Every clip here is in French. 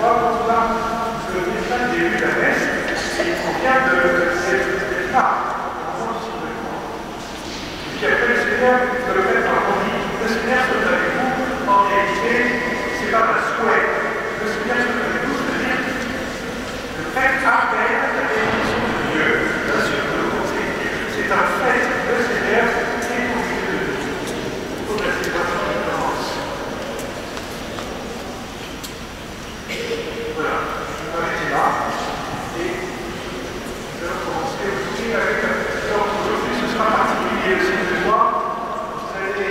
fois, quand on a le dessin des rues de la messe, il convient de cette marque. Et puis après, le Seigneur, de le fait quand on dit le Seigneur soit avec vous, en réalité, ce n'est pas un souhait. Le Seigneur soit avec vous, c'est-à-dire le fait appelle la bénédiction de Dieu sur le côté. C'est un fait, le Seigneur est au milieu de nous. Pour la célébration qui commence. Voilà, je vais m'arrêter là. Et je vais commencer aussi avec. Alors aujourd'hui, ce sera particulier aussi de voir. Vous allez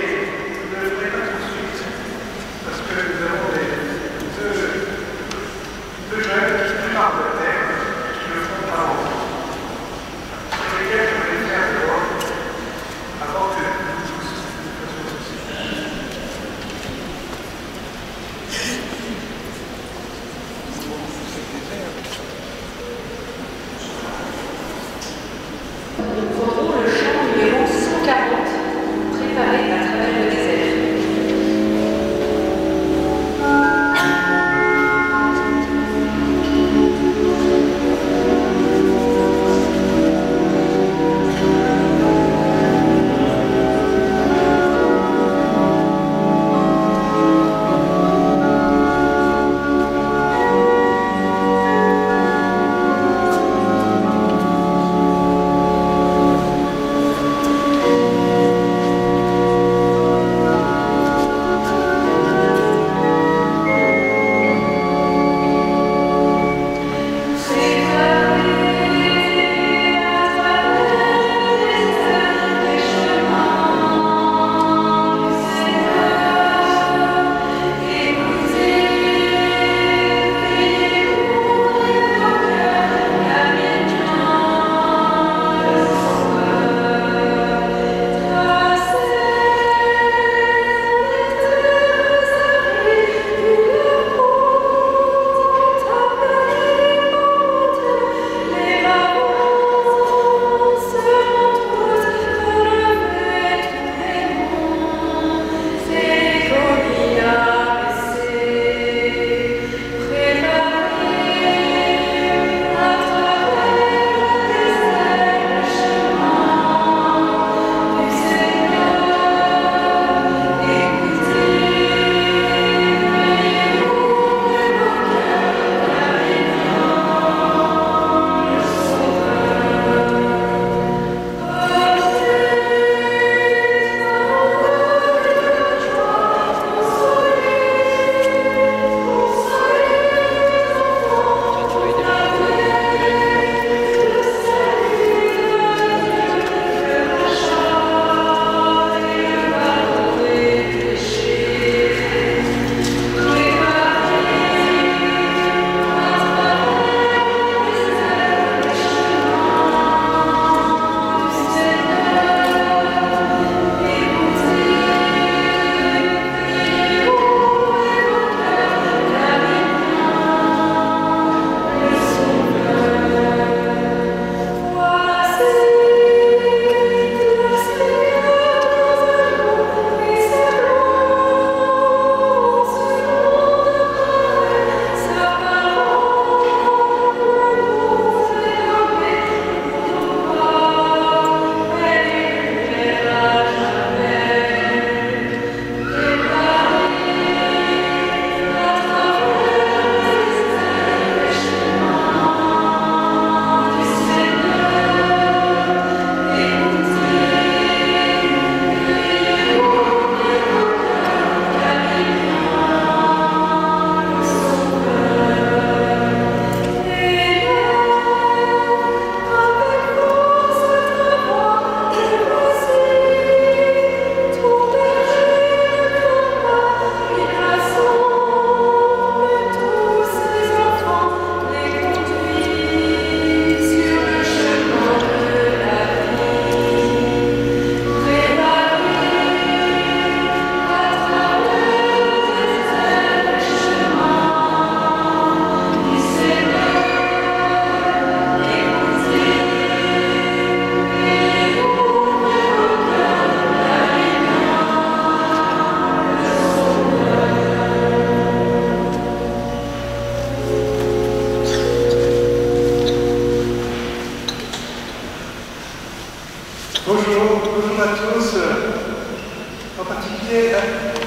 Bien,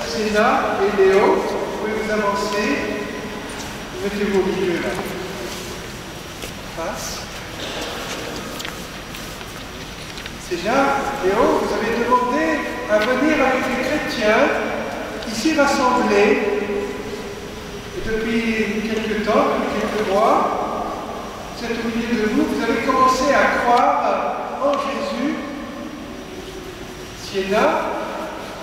Sénat et Léo, vous pouvez vous avancer. Mettez-vous au milieu là. Face. Sénat, Léo, vous avez demandé à venir avec les chrétiens ici rassemblés depuis quelques temps, depuis quelques mois. Vous êtes au milieu de vous, vous avez commencé à croire en Jésus. Sienna,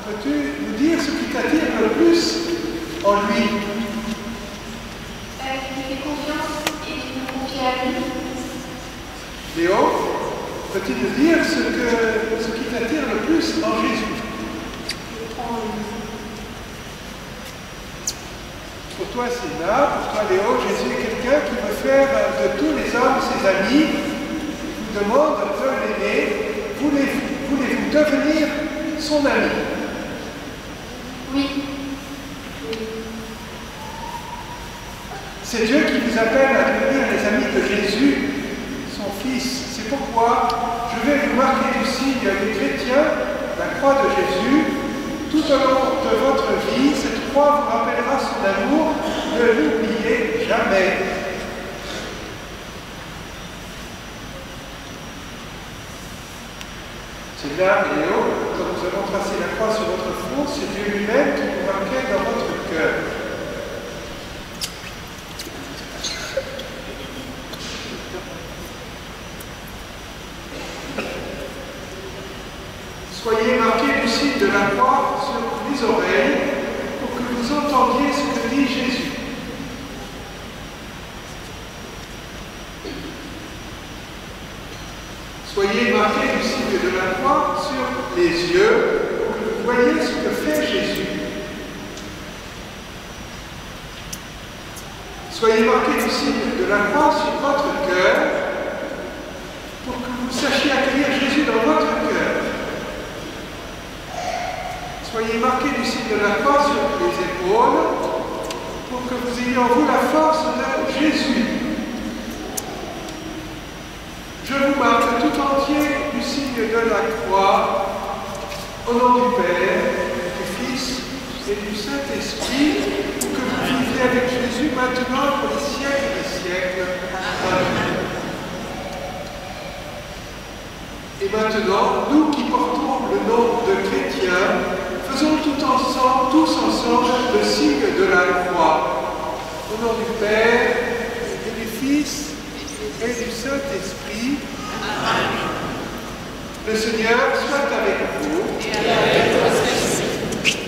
peux-tu nous dire ce qui t'attire le plus en lui? Qui me fait confiance et qui me confie à lui. Léo, peux-tu nous dire ce qui t'attire le plus en Jésus? Pour toi, Sienna, pour toi, Léo, Jésus est quelqu'un qui veut faire de tous les hommes ses amis. Il vous demande de l'aimer. Voulez-vous devenir son ami? Oui. C'est Dieu qui vous appelle à devenir les amis de Jésus, son Fils. C'est pourquoi je vais vous marquer du signe des chrétiens, la croix de Jésus. Tout au long de votre vie, cette croix vous rappellera son amour. Ne l'oubliez jamais. C'est là, Léo, quand nous avons tracé la croix sur votre front, c'est Dieu lui-même qui vous marquait dans votre cœur. Soyez marqués du signe de la croix sur les oreilles pour que vous entendiez ce que dit Jésus. Soyez marqués du signe de la croix sur les yeux pour que vous voyez ce que fait Jésus. Soyez marqués du signe de la croix sur votre cœur pour que vous sachiez accueillir Jésus dans votre cœur. Soyez marqués du signe de la croix sur les épaules pour que vous ayez en vous la force de Jésus. Je vous marque tout entier du signe de la croix, au nom du Père, du Fils et du Saint-Esprit, pour que vous viviez avec Jésus maintenant pour les siècles des siècles. Amen. Et maintenant, nous qui portons le nom de chrétiens, faisons tous ensemble le signe de la croix. Au nom du Père et du Fils et du Saint-Esprit. Amen. Le Seigneur soit avec vous. Et avec votre esprit.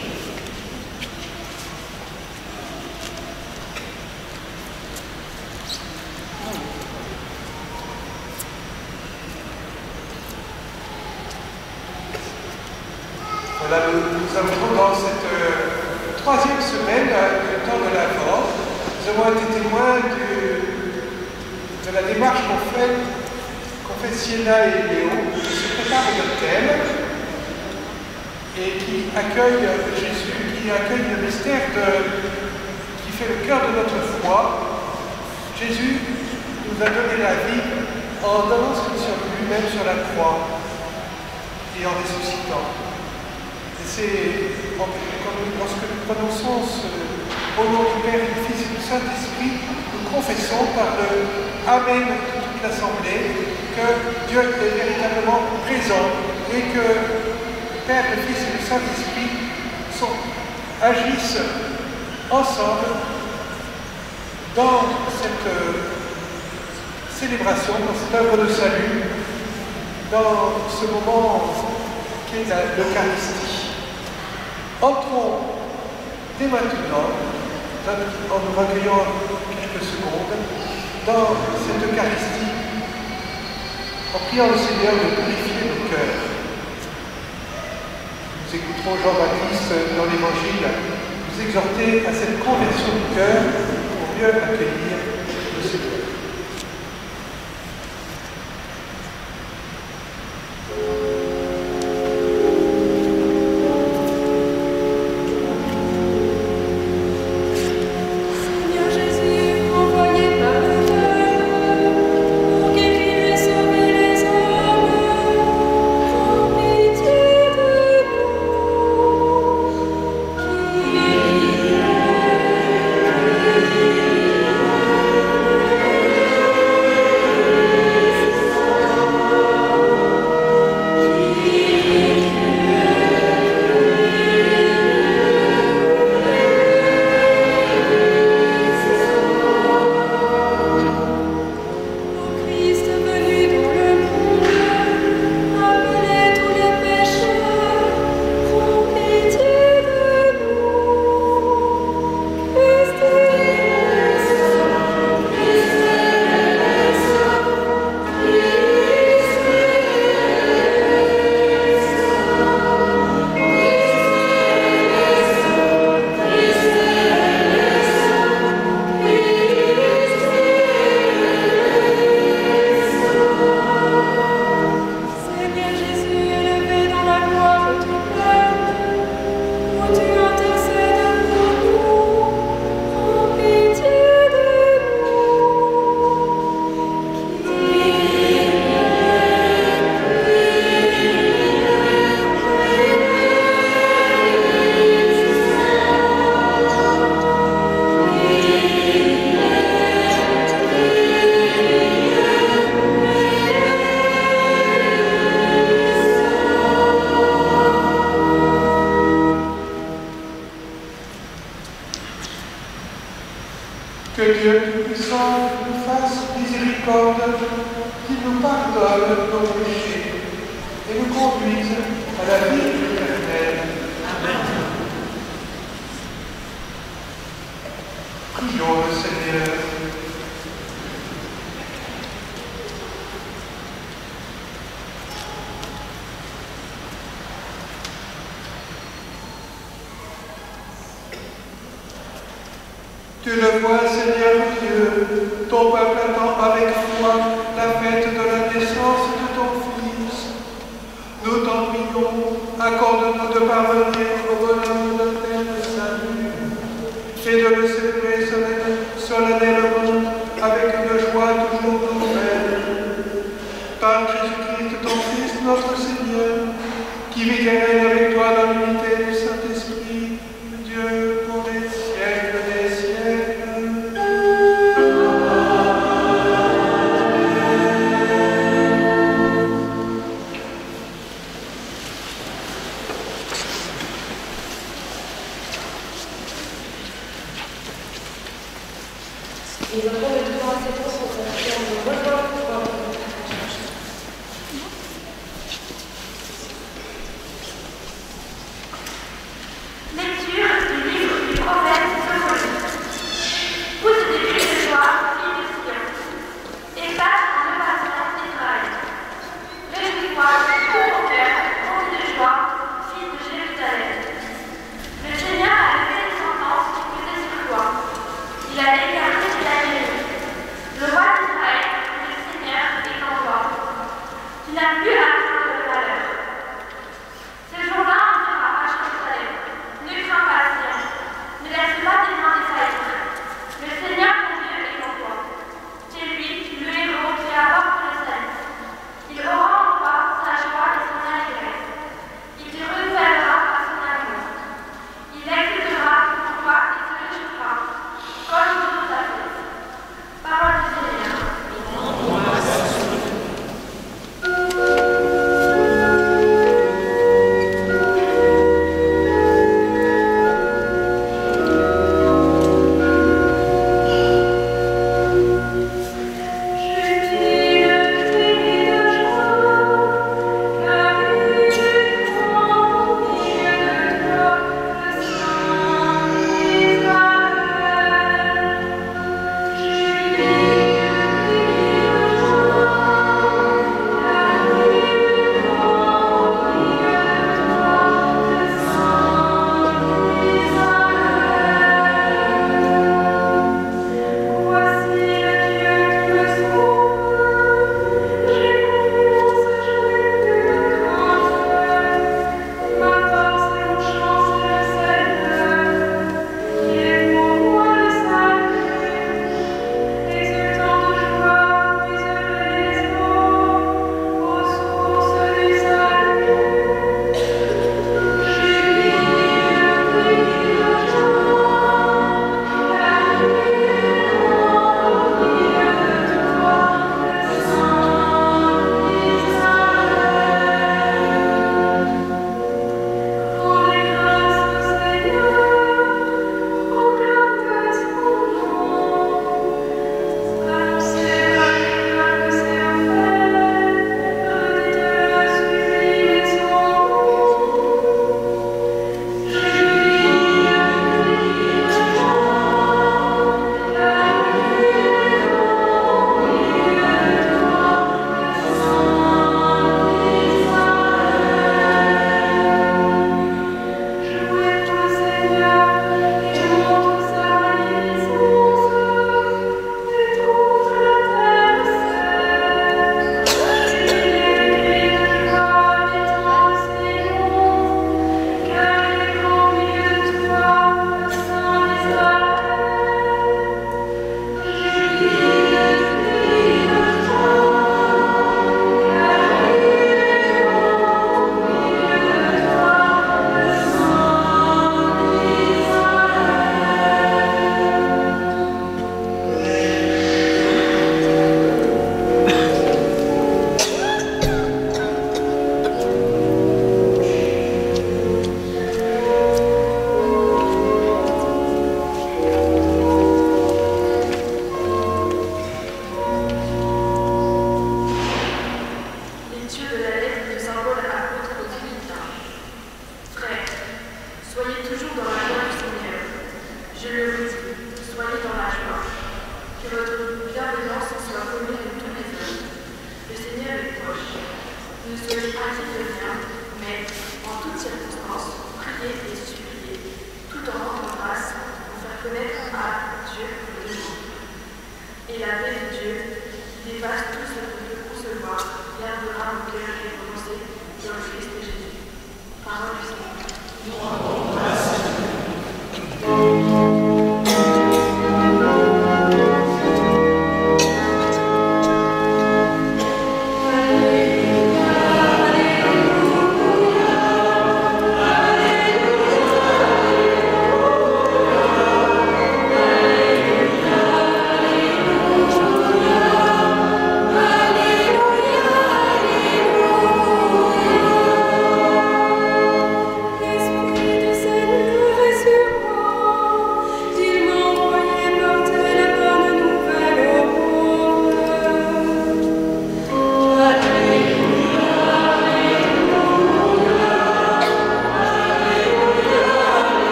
Voilà, nous avons dans cette troisième semaine du temps de l'Avent, nous avons été témoins de la démarche qu'ont fait Sienna et Léo, qui se préparent au baptême et qui accueillent Jésus, qui accueillent le mystère qui fait le cœur de notre foi. Jésus nous a donné la vie en donnant ce qu'il sur lui-même sur la croix et en ressuscitant. Et c'est lorsque nous prononçons au nom du Père, du Fils et du Saint-Esprit, nous confessons par le Amen de toute l'Assemblée que Dieu est véritablement présent et que le Père, le Fils et le Saint-Esprit agissent ensemble dans cette célébration, dans cette œuvre de salut, dans ce moment qui est l'Eucharistie. Entrons dès maintenant, en nous recueillant quelques secondes, dans cette Eucharistie, en priant le Seigneur de purifier nos cœurs. Nous écouterons Jean-Baptiste dans l'Évangile nous exhorter à cette conversion du cœur pour mieux accueillir le Seigneur. Amen. Que Dieu Tout-Puissant nous fasse miséricorde, qu'il nous pardonne nos péchés et nous conduise à la vie éternelle. Amen. Prions le Seigneur. Tu le vois, Seigneur Dieu, ton peuple attend avec foi la fête de la naissance de ton Fils. Nous t'en prions, accorde-nous de parvenir au bonheur de notre salut et de le célébrer solennellement avec une joie toujours nouvelle. Par Jésus-Christ, ton Fils, notre Seigneur, qui vit et règne avec toi dans l'unité du Saint-Esprit, Dieu pour les siècles des siècles. Les enfants de tout en septembre sont invités à nous rejoindre pour voir notre Lecture du livre du prophète Zacharie. Pousse des cris de joie, fille de Sion, et passe en levassement d'Israël. Réjouis-toi, tout mon cœur, rempli de joie, fille de Jérusalem. Le Seigneur a levé les sentences qui pesaient sur toi. Il a écarté la guérison. Le roi d'Israël, le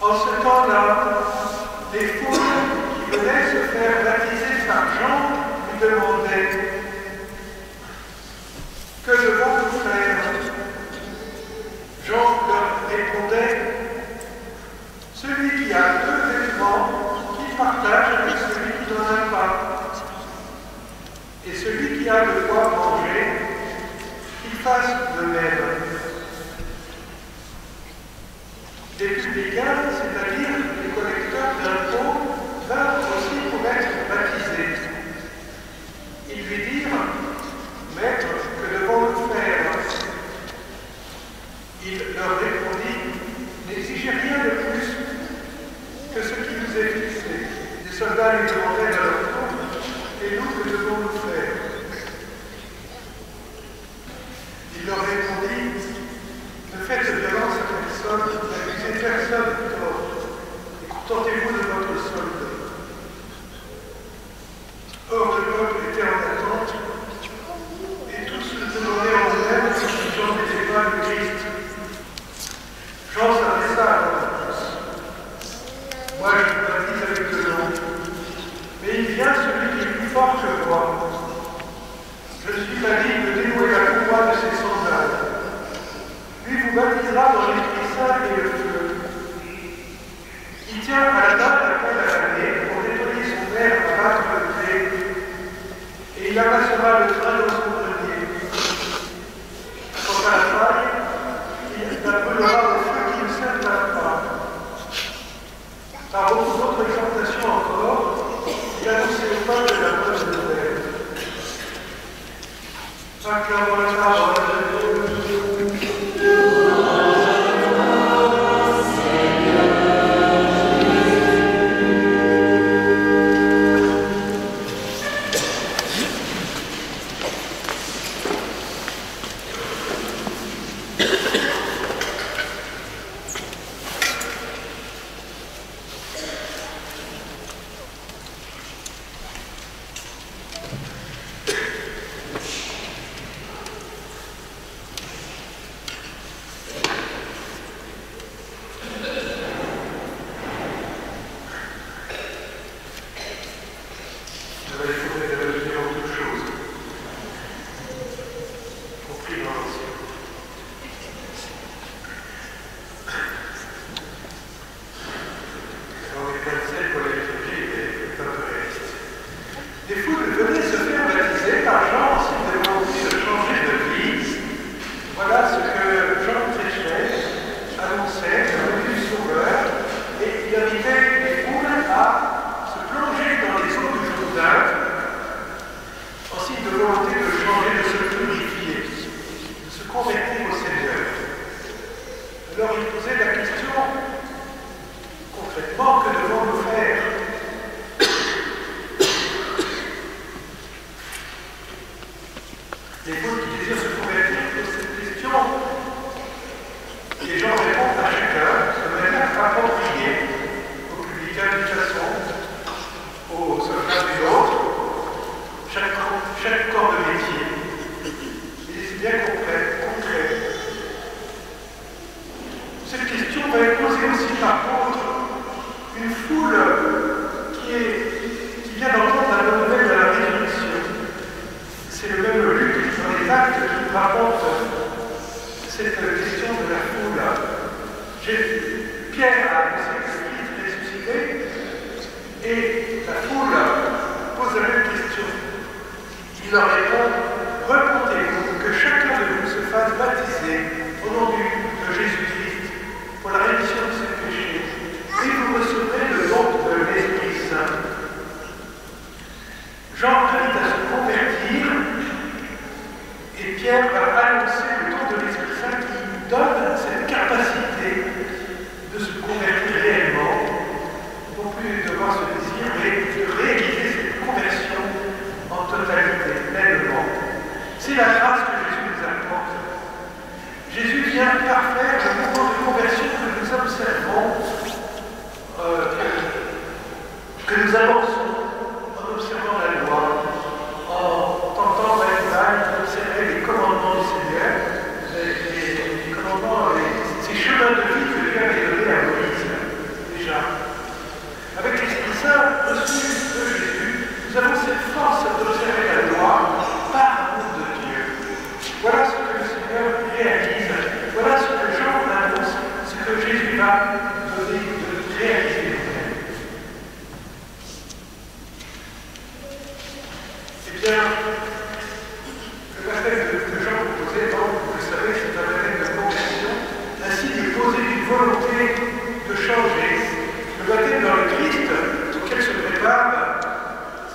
En ce temps-là, les foules qui venaient se faire baptiser par Jean lui demandaient « Que devons-nous faire ?» Jean leur répondait « Celui qui a 2 vêtements, qu'il partage avec celui qui n'en a pas. Et celui qui a de quoi manger, qu'il fasse de même. » Les publicains, c'est-à-dire les collecteurs d'impôts, vinrent aussi pour être baptisés. Ils lui dirent « Maître, que devons-nous faire ?» Il leur répondit « N'exigez rien de plus que ce qui nous est fixé. » Les soldats lui demandaient à leur tour « Et nous, que devons-nous faire ?» Il leur répondit « Ne faites violence à personne, n'accusez personne de tort, et contentez-vous de votre solde. » Or, le peuple était en attente, et tous se demandaient en eux-mêmes si Jean n'était pas le Christ. Jean s'adressa à tous. Moi, je vous baptise avec de l'eau, mais il vient celui qui est plus fort que moi. Je ne suis pas digne de dénouer la courroie de ses sandales. Lui vous baptisera dans l'Esprit Saint et le feu. Il tient à la table à l'année pour nettoyer son verre à battre le gré, et il amassera le grain dans son grenier. Quant à la paille, il la brûlera au feu qui ne s'éteindra pas. Par beaucoup d'autres exhortations encore, il annonçait au peuple la bonne nouvelle. Acclamons la parole de Dieu. Alors il posait la question, concrètement, que devons-nous Les autres qui désirent se convertir posent cette question. Les gens répondent à chacun de manière appropriée, aux publicains d'une façon, aux soldats d'une autre, chaque corps de métier. Et c'est bien concret. Cette question va être posée aussi par contre une foule qui vient d'entendre la bonne nouvelle de la résurrection. C'est le même Luc dans les Actes qui nous rapporte cette question de la foule. Pierre a annoncé que Christ est ressuscité et la foule pose la même question. Il leur répond: repentez-vous, que chacun de vous se fasse baptiser au nom de Jésus-Christ pour la rémission de ses péchés, et vous recevrez le don de l'Esprit Saint. Jean invite à se convertir, et Pierre va annoncer le don de l'Esprit Saint qui nous donne cette capacité de se convertir réellement, non plus d'avoir ce désir, mais de réaliser cette conversion en totalité, pleinement. C'est la grâce que Jésus nous apporte. Jésus vient parfaire le mouvement de conversion que nous observons, que nous avançons en observant la loi, en tentant d'observer les commandements du Seigneur, les commandements, ces chemins de vie que Dieu avait donnés à Moïse, déjà. Avec l'Esprit Saint reçu de Jésus, nous avons cette force d'observer la loi par l'amour de Dieu. Voilà ce que le Seigneur réalise. Voilà ce que Jean annonce, ce que Jésus va donner de réaliser. Eh bien, le baptême que Jean proposait, donc, vous le savez, c'est un baptême de conversion, ainsi qu'il posait une volonté de changer. Le baptême dans le Christ, auquel se prépare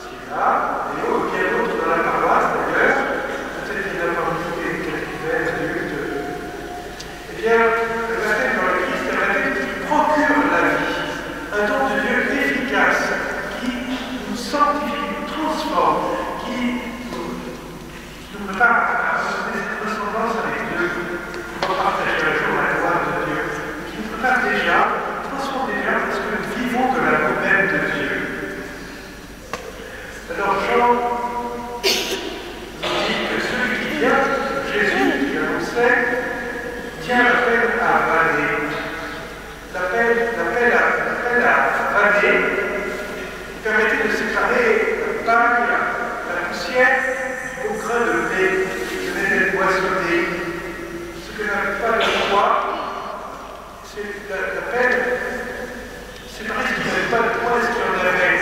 Sylvain, et bien d'autres dans la paroisse d'ailleurs, peut-être qu'il n'a pas oublié quelques adultes. Eh bien, le baptême dans le Christ est un baptême qui procure la vie, un don de Dieu efficace, qui nous sanctifie, nous transforme, qui nous prépare à cette ressemblance avec Dieu, pour partager un jour la gloire de Dieu, qui nous prépare déjà, transforme déjà, parce que nous vivons de l'amour même de Dieu. Alors Jean nous dit que celui qui vient, Jésus qui annonçait, tient l'appel à vanner. L'appel à vanner permettait de séparer la paille, la poussière, du beau grain de blé qui venait d'être moissonné. Ce que n'avait pas le poids, c'est l'appel, séparer ce qui n'avait pas de poids et ce qui en avait.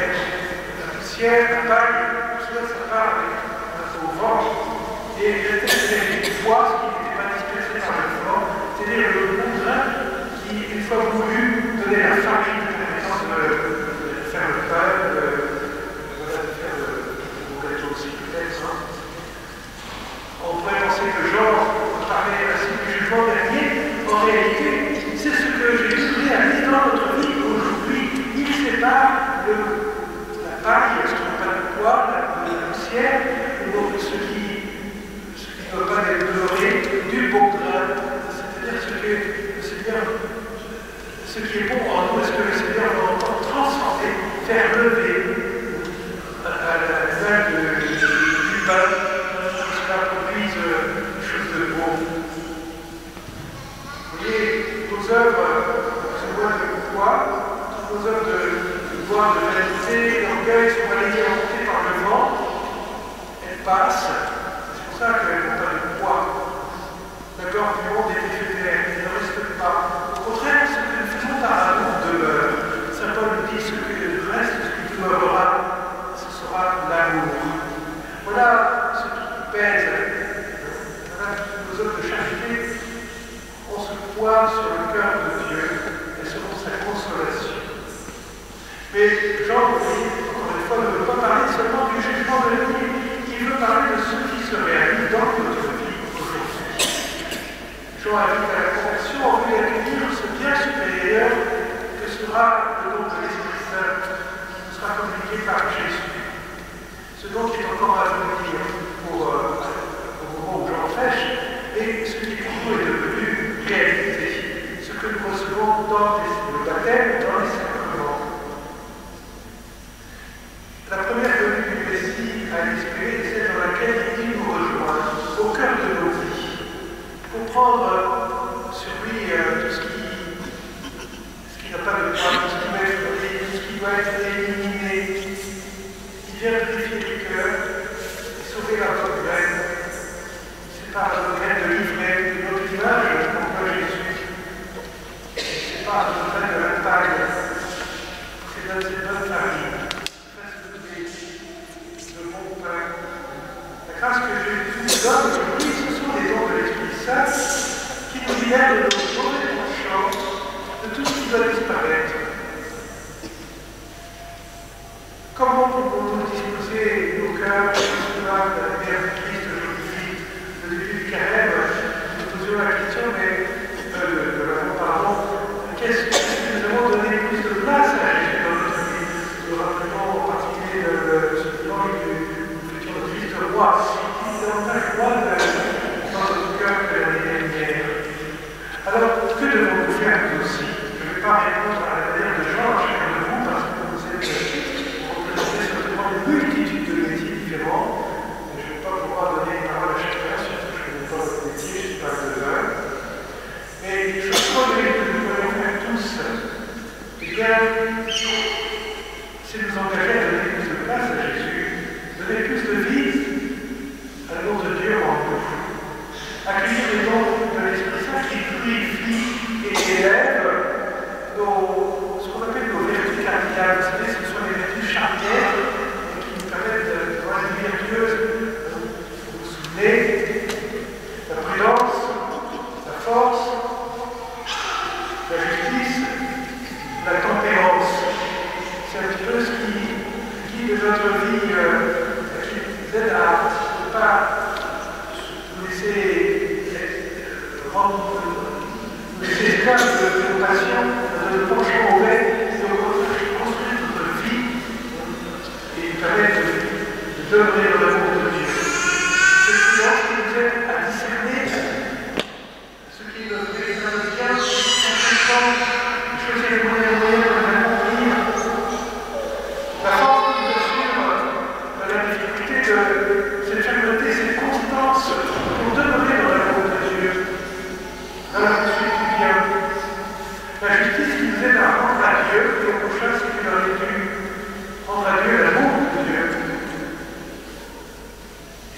La poussière, la paille, tout cela, ça part au vent. Et il était du poids, ce qui n'était pas dispersé par le vent, c'est-à-dire le bon grain qui, une fois voulu, donnait la farine permettant de faire le pain, de faire le gâteau aussi peut-être. Hein. On pourrait penser que Jean parlait ainsi du jugement dernier. En réalité, c'est ce que Jésus réalise dans notre vie aujourd'hui. Il sépare la paille, ce qui n'a pas de poids, la poussière, ce qui ne doit pas être demeurer, du bon grain. C'est-à-dire ce que le Seigneur, ce qui est bon en nous, est-ce que le Seigneur va encore transformer, faire lever à l'image du pain, que cela produise quelque chose de beau. Vous voyez, nos œuvres se voient de poids, nos œuvres de pouvoir, de vanité, d'orgueil sont balayées et emportées par le vent, elles passent. C'est pour ça qu'elles n'ont pas de poids. D'accord, du monde est éphémère, il ne reste pas. Au contraire, ce que nous faisons par amour demeure. Saint Paul nous dit ce que reste, ce qui demeurera, ce sera l'amour. Voilà ce qui pèse. Voilà nos œuvres de charité ont ce poids sur le cœur de Dieu et seront sa consolation. Mais Jean, encore une fois, ne veut pas parler seulement du jugement de l'avenir, il veut parler de ce qui se réalise dans notre vie aujourd'hui. Jean invite à la conversion en vue d'accueillir ce bien supérieur que sera le don de l'Esprit Saint, qui nous sera communiqué par Jésus. Ce don qui est encore à venir pour grâce que Jésus nous donne aujourd'hui, ce sont les dons de l'Esprit Saint qui nous libèrent de nos mauvaises consciences, de tout ce qui doit disparaître. Comment pouvons-nous disposer nos cœurs de l'histoire de la lumière de Christ aujourd'hui? Au début du carême, nous posions la question, mais qu'est-ce que nous avons donné plus de place à Jésus dans notre vie? Nous rappelons en particulier ce dimanche du futur Christ roi, qui est davantage roi dans notre cœur que la lumière. Alors, que devons-nous faire nous aussi? Je ne vais pas répondre à la manière de Jean à chacun de vous, parce que vous êtes représentés certainement une multitude de métiers différents. Je ne vais pas pouvoir donner une parole à chacun, surtout que je ne connais pas votre métier, je parle de l'un. Mais je crois que nous pouvons faire tous, eh bien, c'est nous engager à donner plus de place à Jésus, donner plus de vie à l'amour de Dieu en nous, accueillir les dons de l'Esprit Saint qui purifie et élève ce qu'on appelle nos vertus cardinales. Vous savez, ce sont les vertus charnières qui nous permettent d'avoir une vie vertueuse. Vous vous souvenez, la prudence, la force, la justice, la tempérance. C'est un petit peu ce qui guide notre vie, qui nous aide à ne pas nous laisser esclaves de nos passions, de nos penchants mauvais, et au contraire construire notre vie et nous permettre de demeurer dans l'amour de Dieu. C'est prudence qui nous aide à discerner ce qui est notre véritable bien, choisir les moyens pour l'accomplir. La force qui nous assure dans la difficulté de cette fermeté, cette constance pour demeurer dans l'amour de Dieu, dans la poursuite du bien. La justice qui nous aide à rendre à Dieu et au prochain ce qu'il leur est dû, rendre à Dieu l'amour de Dieu.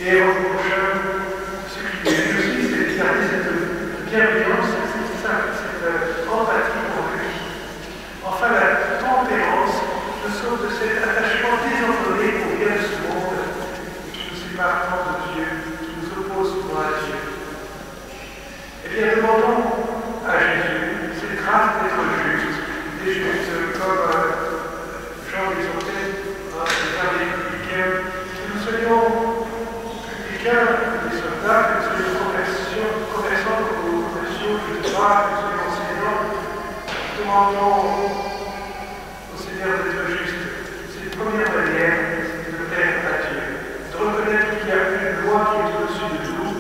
Et rendre au prochain ce qui lui est dû aussi, c'est de garder cette bienveillance, cette empathie pour lui. Enfin, la tempérance nous sauve de cet attachement désordonné au bien de ce monde qui nous sépare tant de Dieu, qui nous oppose souvent à Dieu. Eh bien, demandons à Jésus cette grâce d'être juste, des justes, comme Jean l'exhortait dans les vers républicains, que nous soyons républicains, des soldats, que nous soyons commerçants, commerciaux, je ne sais pas, que nous soyons enseignants. Demandons au Seigneur d'être juste. C'est une première manière de plaire à Dieu, de reconnaître qu'il y a une loi qui est au-dessus de nous.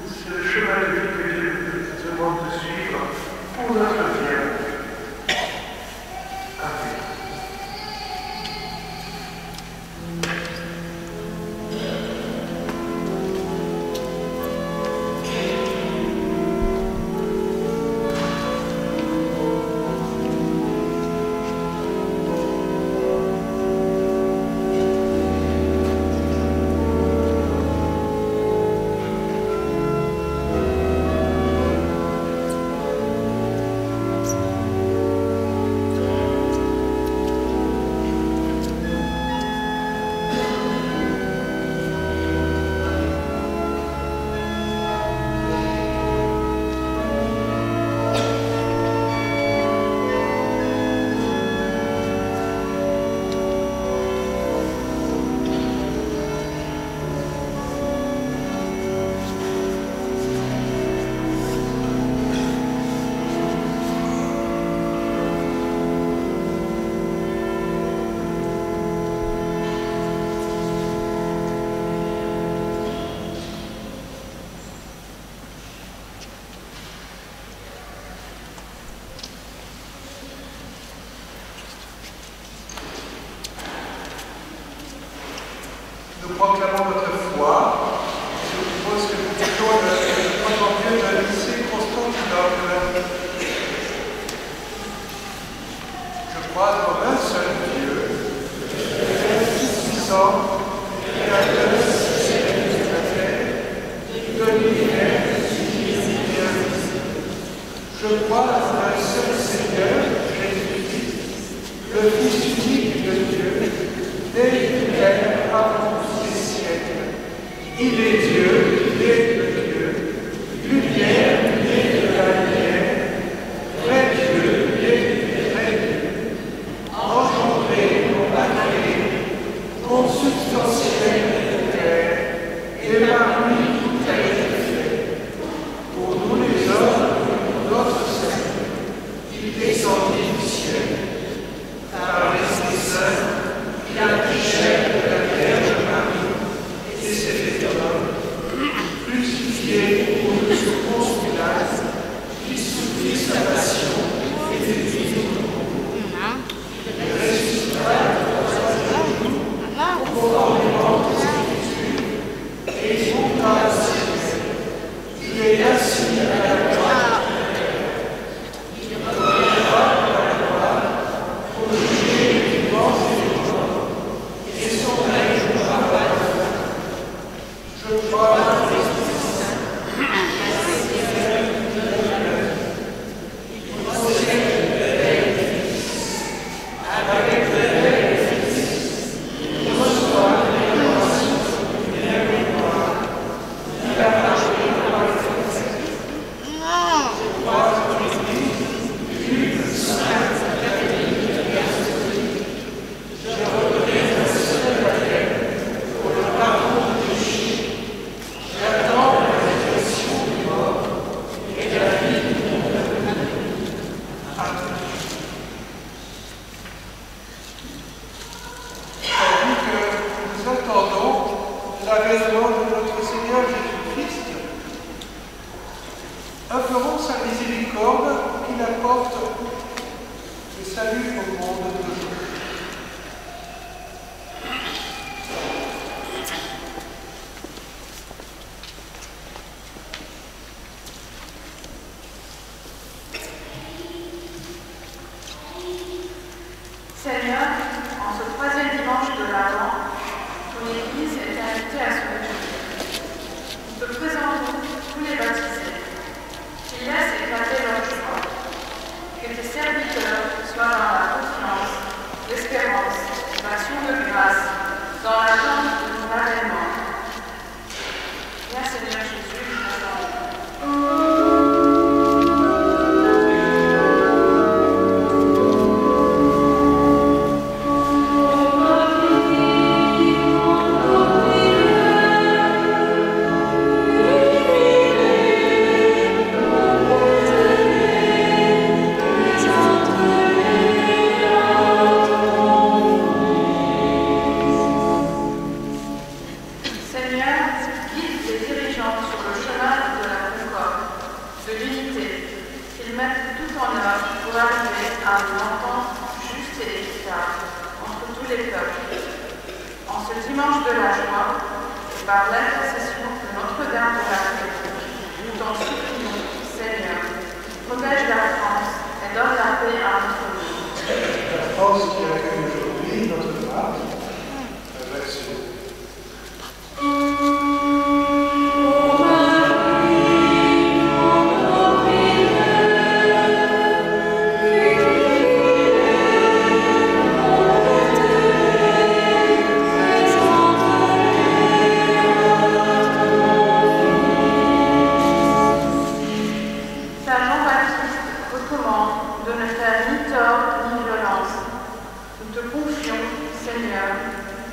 C'est le chemin de vie que Dieu nous demande de suivre pour notre bien. Amen. l'avènement de notre Seigneur Jésus-Christ, implorons sa miséricorde qu'il apporte le salut au monde d'aujourd'hui. Seigneur, en ce troisième dimanche de l'Avent, ton Église est invitée à se réjouir. Nous te présentons tous les baptisés, qui laissent éclater leur joie. Que tes serviteurs soient dans la confiance, l'espérance, l'action de grâce, dans l'attente de ton avènement. Viens Seigneur Jésus, nous t'attendons. Par l'intercession de Notre-Dame de la Paix, nous t'en supplions, Seigneur, protège la France et donne la paix à notre monde. La France qui accueille aujourd'hui Notre-Dame, version.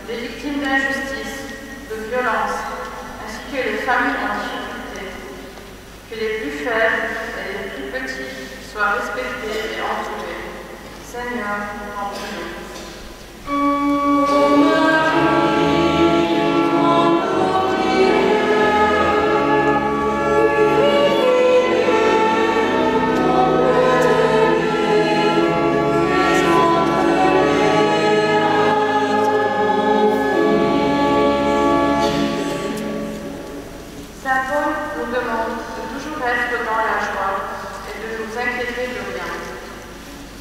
Les victimes d'injustice, de violence, ainsi que les familles en difficulté, que les plus faibles et les plus petits soient respectés et entourés. Seigneur, nous t'en prions.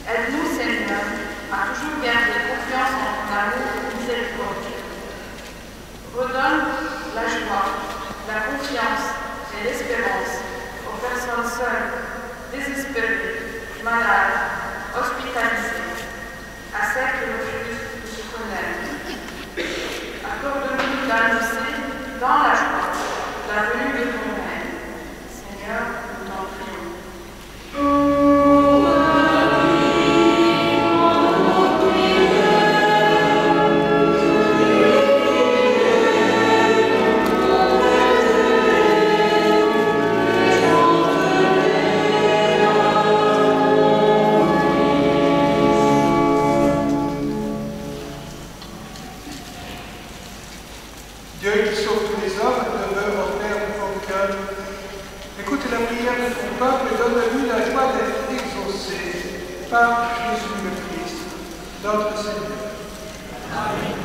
Aide-nous, Seigneur, à toujours garder confiance en ton amour et miséricorde. Redonne la joie, la confiance et l'espérance aux personnes seules, désespérées, malades, hospitalisées, à celles qui refusent de se connaître. Accorde-nous d'annoncer dans la joie écoute la prière de ton peuple et donne-lui la joie d'être exaucé par Jésus le Christ, notre Seigneur. Amen.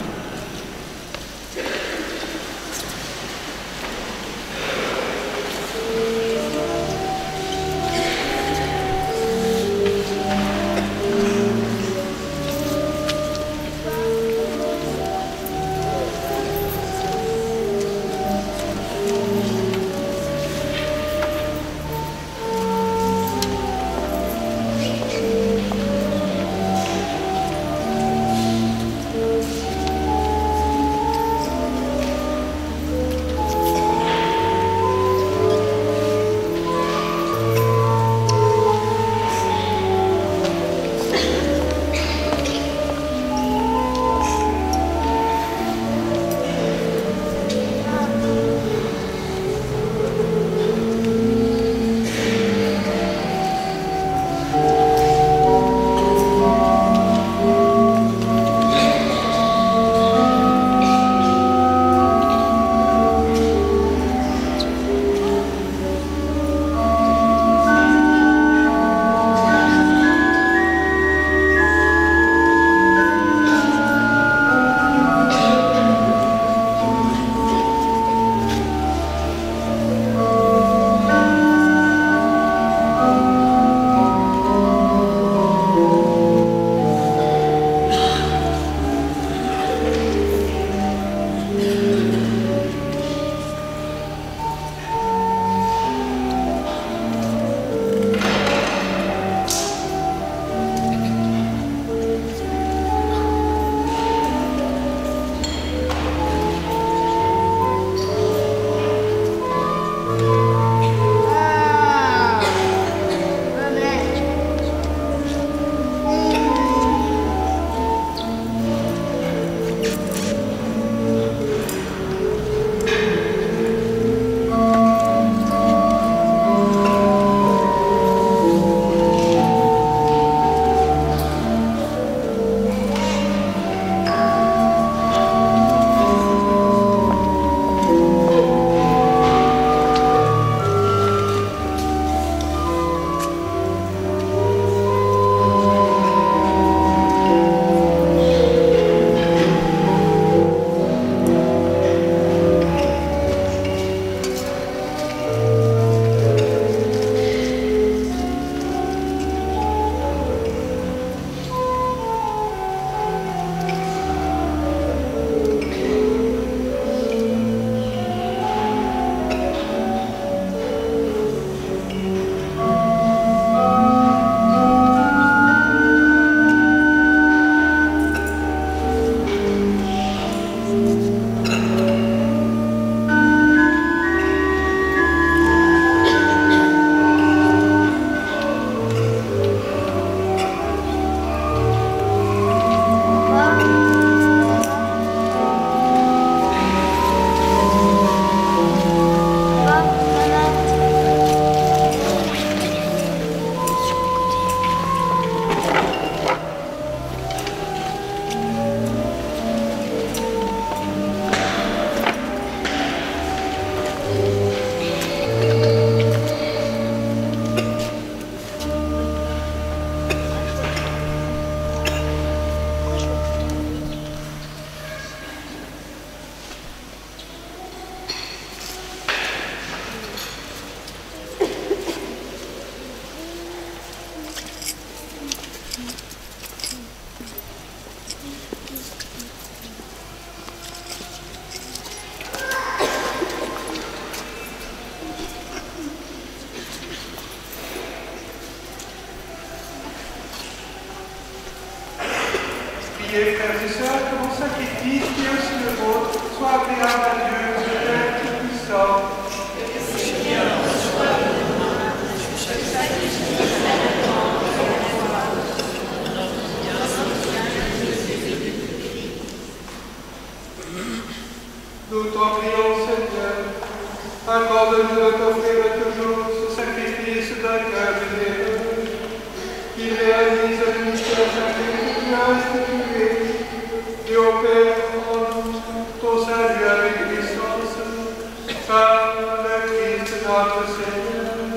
priez, frères et sœurs, que mon sacrifice, qui est aussi le vôtre, soit agréable à Dieu, le Père Tout-Puissant. Que le Seigneur reçoive de nos mains ce sacrifice agréable Nous t'en prions, Seigneur, accorde-nous de t'offrir toujours ce sacrifice d'un cœur généreux, qui réalise le mystère sacré que tu as institué, et opère en nous ton salut avec puissance, par le Christ notre Seigneur.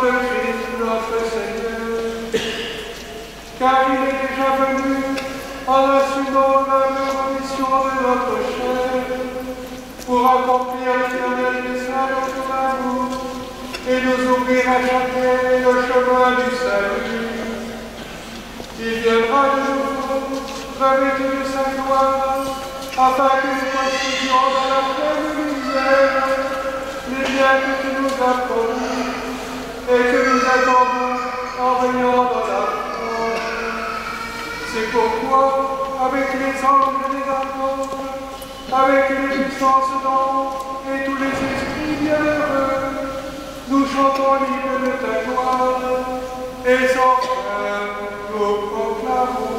de Christ notre Seigneur, car il est déjà venu en assumant la mission de notre chair pour accomplir l'éternel dessein de son amour et nous ouvrir à chacun le chemin du salut. Il viendra de nouveau, revêtu de sa gloire, afin que nous possédions dans la pleine lumière les biens que tu nous as promis et que nous attendons en venant dans la foi. C'est pourquoi, avec les anges et les apôtres, avec les puissances d'ange et tous les esprits bienheureux, nous chantons l'hymne de ta gloire et sans frein nous proclamons.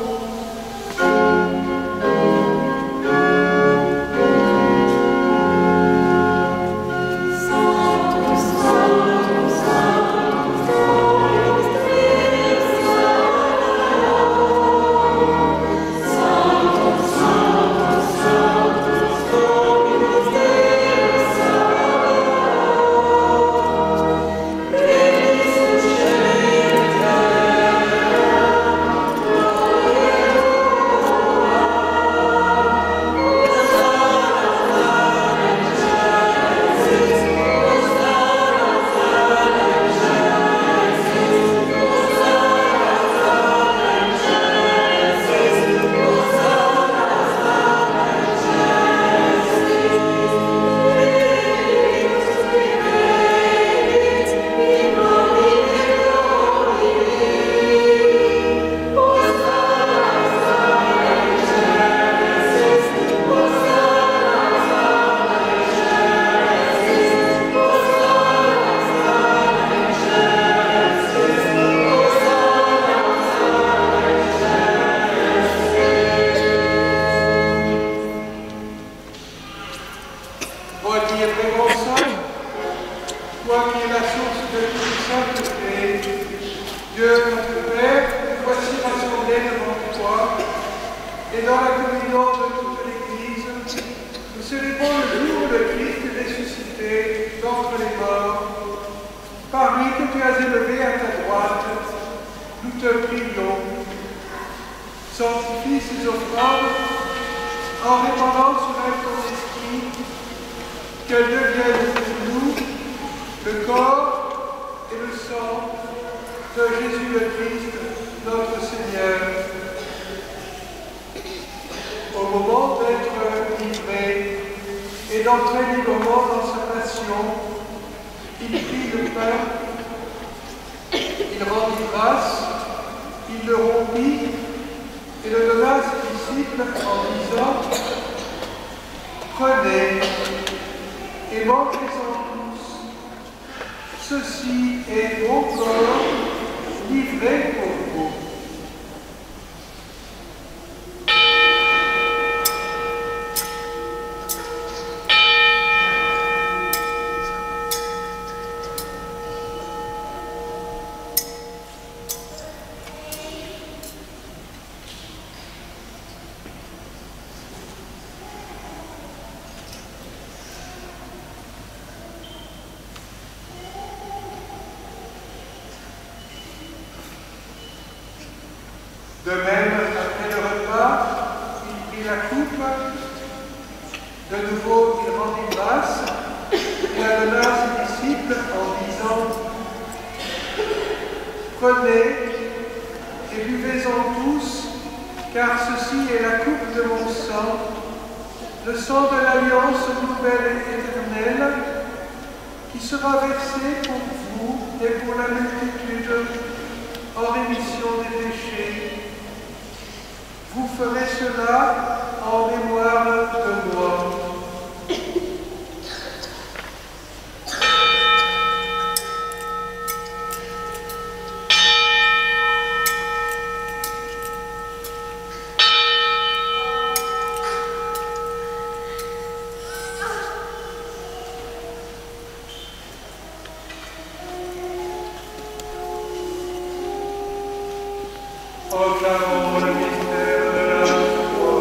De même, après le repas, il prit la coupe. De nouveau, il rendit grâce et la donna à ses disciples en disant « Prenez et buvez-en tous, car ceci est la coupe de mon sang, le sang de l'alliance nouvelle et éternelle, qui sera versé pour vous et pour la multitude en rémission des péchés. Vous ferez cela en mémoire de moi. » Proclamons le mystère de la foi.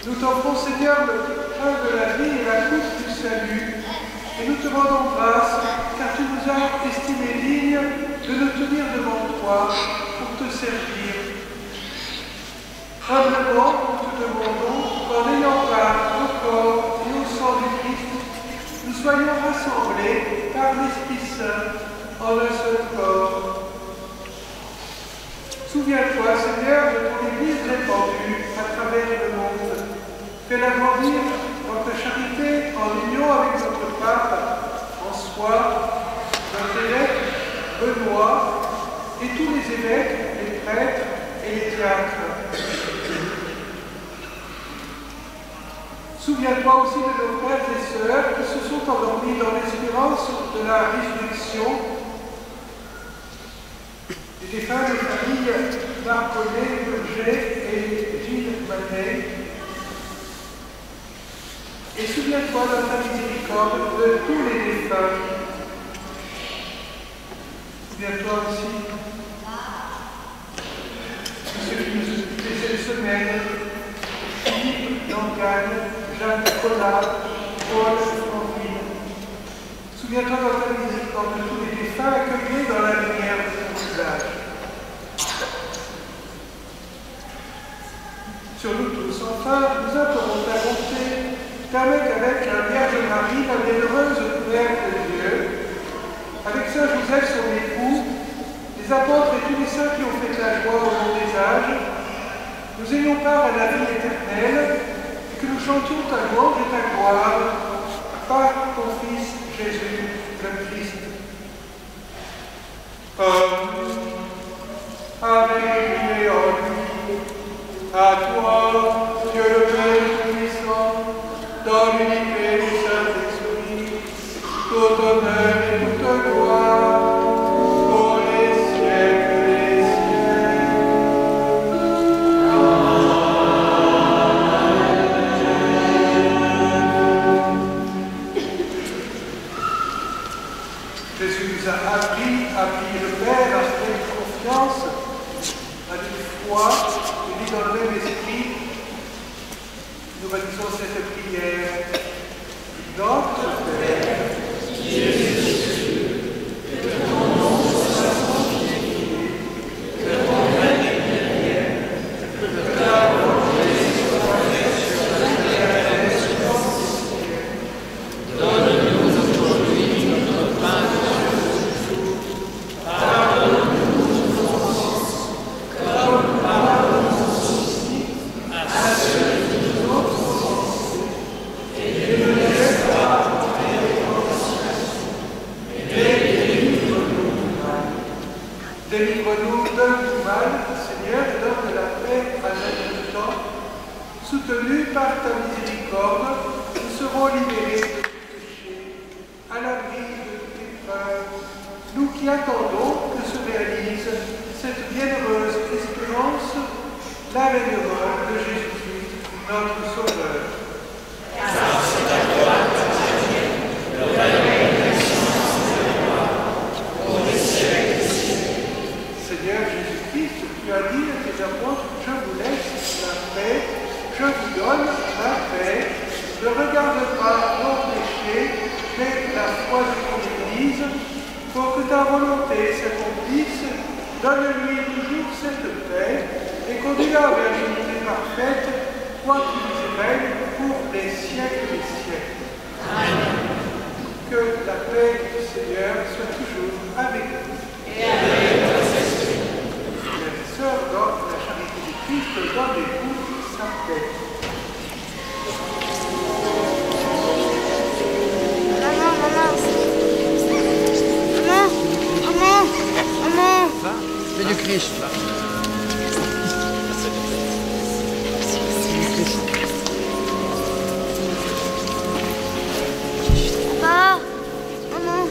Nous t'offrons, Seigneur, le pain de la vie et la coupe du salut, et nous te rendons grâce, car tu nous as estimés dignes de nous tenir devant toi pour te servir. Humblement, nous te demandons qu'en ayant part au corps et au sang du Christ, nous soyons rassemblés par l'Esprit Saint en un seul corps. Souviens-toi, Seigneur, de ton Église répandue à travers le monde. Fais-la grandir dans ta charité en union avec notre pape, François, notre évêque, Benoît, et tous les évêques, les prêtres et les diacres. Souviens-toi aussi de nos frères et sœurs qui se sont endormis dans l'espérance de la résurrection, et des femmes et familles Marconnet, Burger et Gilles Manet. Et souviens-toi de ta miséricorde de tous les défunts. Souviens-toi aussi de ceux qui nous occupaient cette semaine, Philippe Langagne, Jacques Collard, Paul Franville. Souviens-toi de ta miséricorde de tous les défunts accueillis dans la lumière de ton visage. Sur nous tous, enfin, nous implorons ta bonté. Permet qu'avec la Vierge Marie, la bienheureuse Mère de Dieu, avec Saint Joseph, son époux, les apôtres et tous les saints qui ont fait la joie au long des âges, nous ayons part à la vie éternelle et que nous chantions ta louange et ta gloire par ton Fils Jésus le Christ. Avec lui et en lui, à toi, Dieu le Père Tout-Puissant, dans l'unité du Saint-Esprit, tout honneur et toute gloire, pour les siècles des siècles. Jésus nous a appris à prier le Père avec confiance, avec foi, unis dans le même esprit. Nous bâtissons cette prière. Notre Père, qui es aux cieux, que ton nom soit sanctifié, que ton règne vienne, que ta volonté soit faite sur la terre et sur le ciel. Donne-nous aujourd'hui notre pain de ce jour. Pardonne-nous nos offenses, comme nous pardonnons aussi à ceux qui nous ont offensés. Et ne nous laisse pas entrer en tentation, mais délivre-nous du mal. Délivre-nous de tout mal, Seigneur, et donne la paix à notre temps. Soutenus par ta miséricorde, nous serons libérés de tout péché, à l'abri de toute épreuve. Nous qui attendons que se réalise cette bienheureuse espérance, l'avènement de Jésus-Christ, notre Sauveur. Car c'est à toi qu'appartient le règne, la puissance et la gloire, pour les siècles des siècles. Seigneur Jésus-Christ, tu as dit à tes apôtres, je vous laisse la paix, je vous donne la paix. Ne regarde pas nos péchés, mais la foi de ton Église, pour que ta volonté s'accomplisse. Donne-lui toujours cette paix et conduis-la vers l'unité parfaite, toi qui vis et règnes pour les siècles des siècles. Amen. Que la paix du Seigneur soit toujours avec vous. Et avec votre esprit. Frères et sœurs, dans la charité du Christ, donnez-vous sa paix. C'est du Christ. Papa, maman.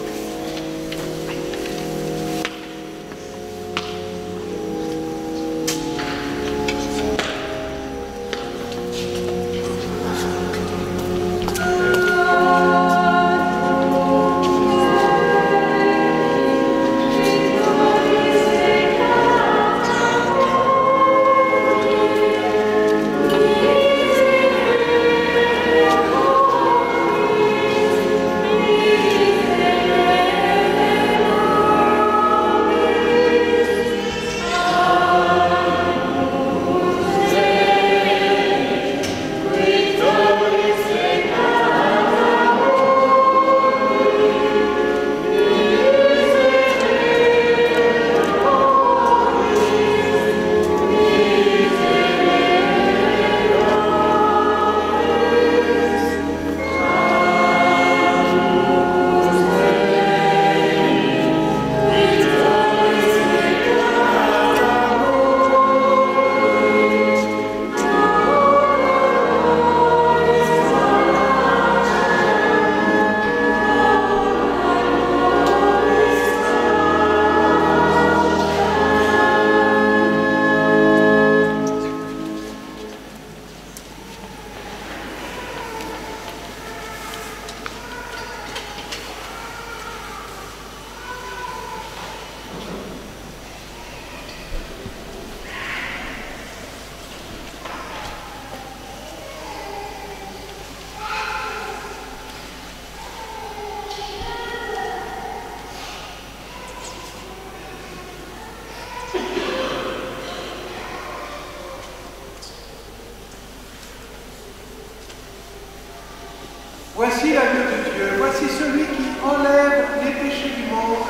Voici l'agneau de Dieu, voici celui qui enlève les péchés du monde.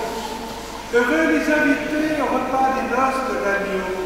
Heureux les invités au repas des noces de l'agneau.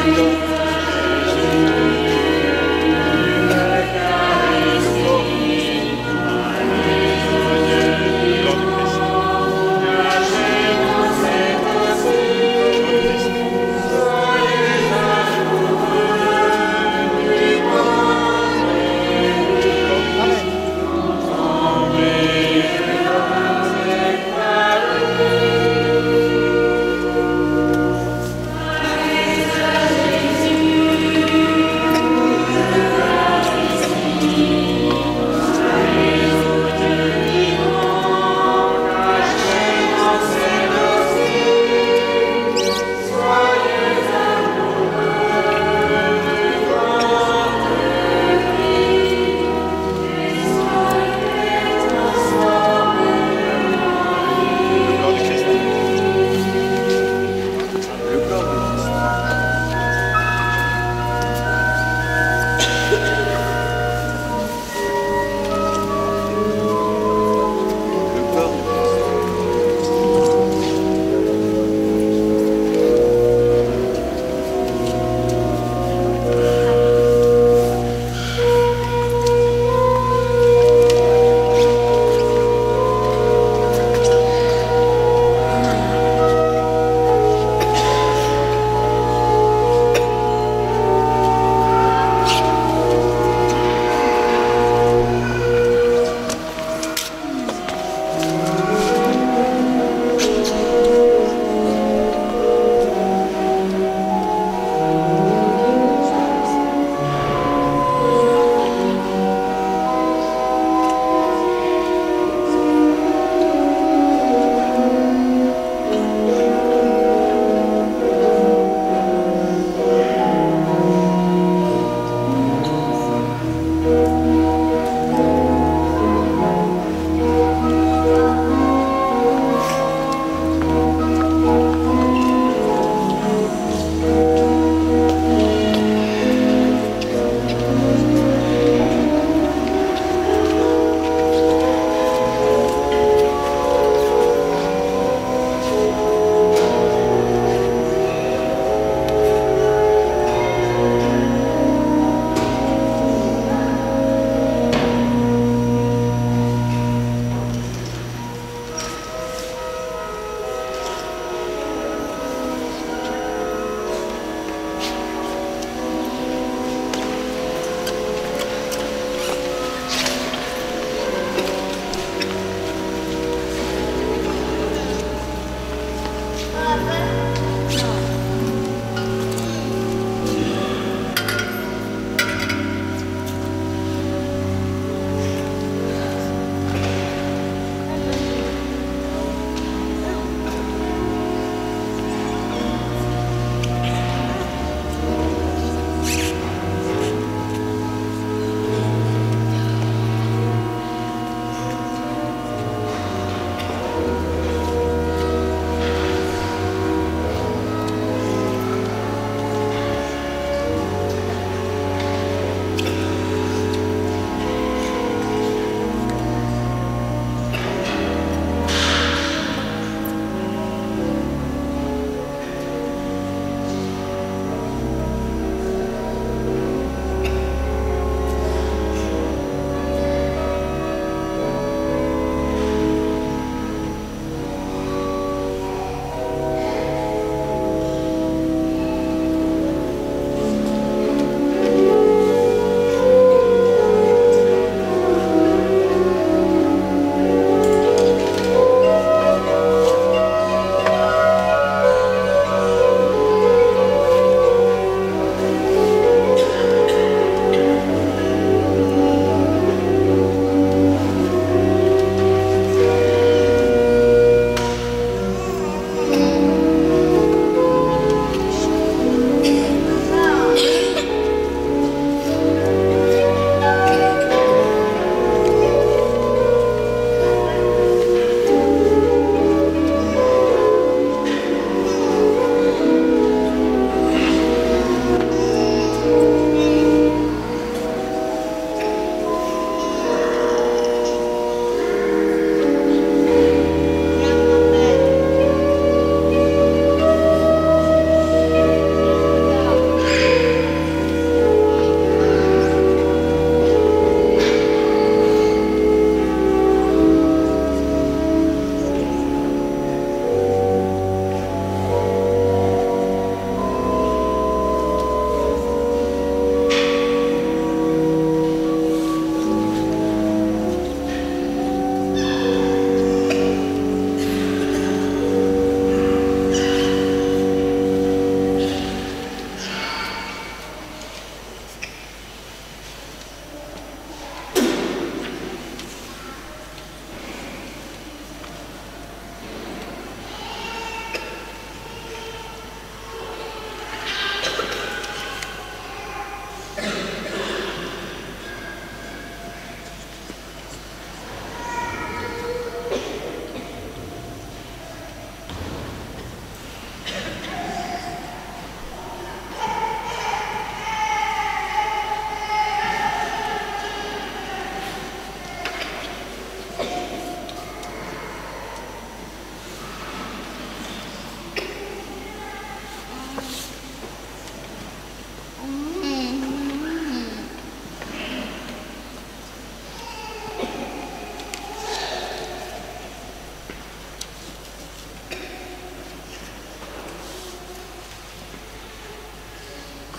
Amen.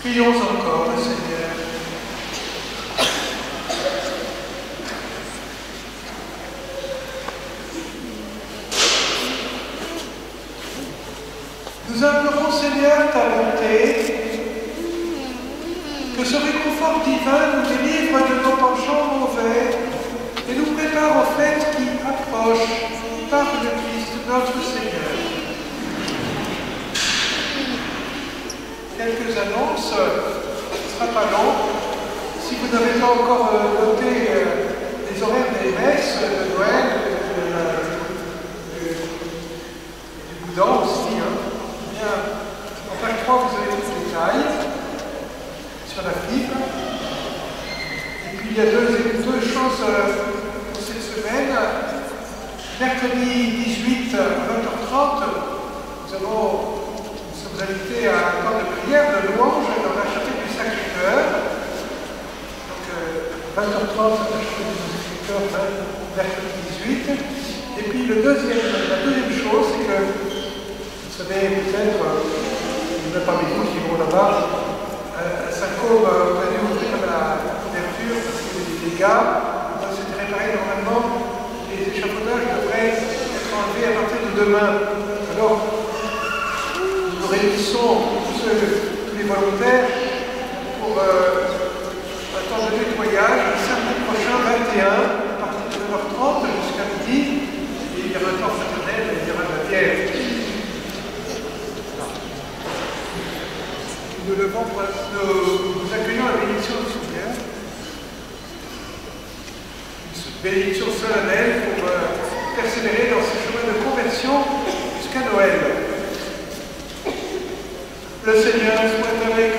Prions encore le Seigneur. Nous implorons, Seigneur, ta bonté, que ce réconfort divin nous délivre de nos penchants mauvais et nous prépare aux fêtes qui approchent par le Christ notre Seigneur. Quelques annonces, ce ne sera pas long. Si vous n'avez pas encore noté les horaires des messes de Noël, du Bouddha aussi, bien, en page 3, vous avez tous les détails sur la Bible. Et puis il y a deux choses pour cette semaine. Mercredi 18 à 20h30, nous sommes invités à un temps de prière, de louange dans la chapelle du Sacré-Cœur. Donc 20h30 à la chapelle du Sacré-Cœur, mercredi 18. Et puis la deuxième chose, c'est que vous savez peut-être, il y en a parmi vous qui vont là-bas, Saint-Côme a dû ouvrir la couverture parce que les dégâts, c'était réparé normalement. Les échafaudages devraient être enlevés à partir de demain. Alors, nous réunissons tous les volontaires pour un temps de nettoyage, le samedi prochain, 21, à partir de 9h30 jusqu'à midi. Et il y aura un temps fraternel et il y aura de la bière. Nous accueillons la bénédiction du Seigneur. Bénédiction solennelle pour persévérer dans ce chemin de conversion jusqu'à Noël. Le Seigneur soit avec